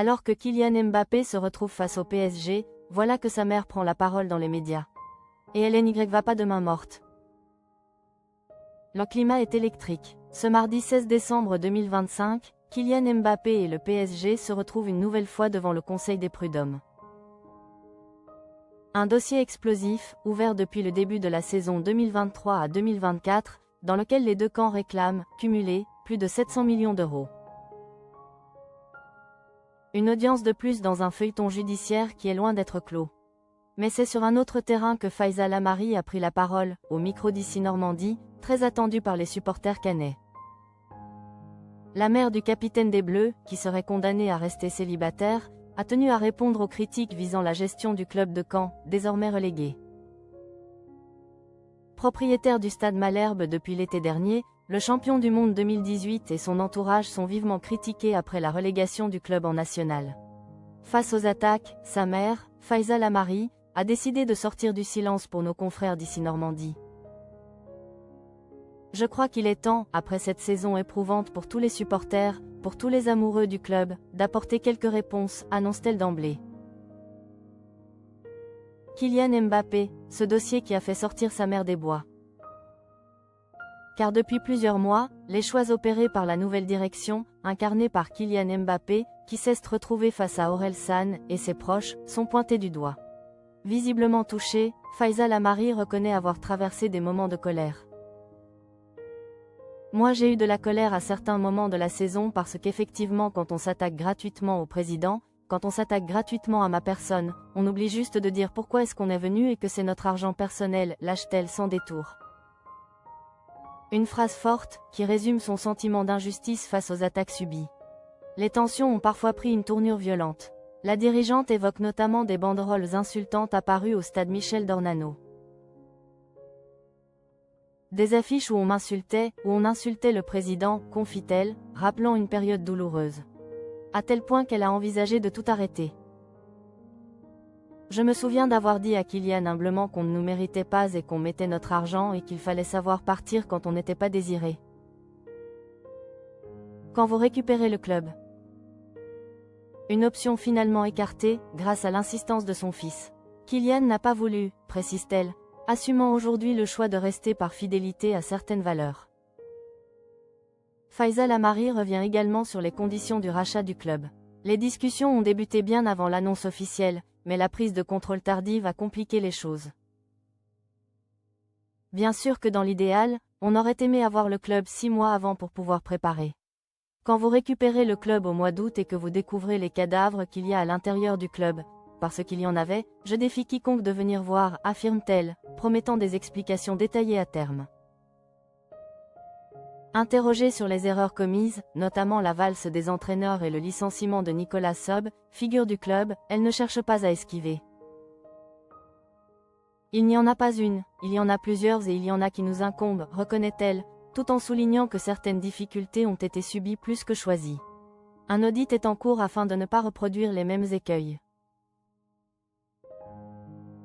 Alors que Kylian Mbappé se retrouve face au PSG, voilà que sa mère prend la parole dans les médias. Et LNY va pas de main morte. Le climat est électrique. Ce mardi 16 décembre 2025, Kylian Mbappé et le PSG se retrouvent une nouvelle fois devant le Conseil des prud'hommes. Un dossier explosif, ouvert depuis le début de la saison 2023 à 2024, dans lequel les deux camps réclament, cumulés, plus de 700 millions d'euros. Une audience de plus dans un feuilleton judiciaire qui est loin d'être clos. Mais c'est sur un autre terrain que Faisal Amari a pris la parole, au micro d'ici Normandie, très attendu par les supporters caennais. La mère du capitaine des Bleus, qui serait condamnée à rester célibataire, a tenu à répondre aux critiques visant la gestion du club de Caen, désormais relégué. Propriétaire du stade Malherbe depuis l'été dernier, le champion du monde 2018 et son entourage sont vivement critiqués après la relégation du club en national. Face aux attaques, sa mère, Faisal Amari, a décidé de sortir du silence pour nos confrères d'ici Normandie. Je crois qu'il est temps, après cette saison éprouvante pour tous les supporters, pour tous les amoureux du club, d'apporter quelques réponses, annonce-t-elle d'emblée. Kylian Mbappé, ce dossier qui a fait sortir sa mère des bois. Car depuis plusieurs mois, les choix opérés par la nouvelle direction, incarnée par Kylian Mbappé, qui s'est retrouvé face à Orelsan et ses proches, sont pointés du doigt. Visiblement touché, Faisal Amari reconnaît avoir traversé des moments de colère. Moi j'ai eu de la colère à certains moments de la saison parce qu'effectivement quand on s'attaque gratuitement au président, quand on s'attaque gratuitement à ma personne, on oublie juste de dire pourquoi est-ce qu'on est venu et que c'est notre argent personnel, lâche-t-elle sans détour. Une phrase forte, qui résume son sentiment d'injustice face aux attaques subies. Les tensions ont parfois pris une tournure violente. La dirigeante évoque notamment des banderoles insultantes apparues au stade Michel Dornano. Des affiches où on m'insultait, où on insultait le président, confie-t-elle, rappelant une période douloureuse. À tel point qu'elle a envisagé de tout arrêter. Je me souviens d'avoir dit à Kylian humblement qu'on ne nous méritait pas et qu'on mettait notre argent et qu'il fallait savoir partir quand on n'était pas désiré. Quand vous récupérez le club. Une option finalement écartée, grâce à l'insistance de son fils. Kylian n'a pas voulu, précise-t-elle, assumant aujourd'hui le choix de rester par fidélité à certaines valeurs. Faisal Amari revient également sur les conditions du rachat du club. Les discussions ont débuté bien avant l'annonce officielle, mais la prise de contrôle tardive a compliqué les choses. Bien sûr que dans l'idéal, on aurait aimé avoir le club 6 mois avant pour pouvoir préparer. Quand vous récupérez le club au mois d'août et que vous découvrez les cadavres qu'il y a à l'intérieur du club, parce qu'il y en avait, je défie quiconque de venir voir, affirme-t-elle, promettant des explications détaillées à terme. Interrogée sur les erreurs commises, notamment la valse des entraîneurs et le licenciement de Nicolas Sob, figure du club, elle ne cherche pas à esquiver. Il n'y en a pas une, il y en a plusieurs et il y en a qui nous incombent, reconnaît-elle, tout en soulignant que certaines difficultés ont été subies plus que choisies. Un audit est en cours afin de ne pas reproduire les mêmes écueils.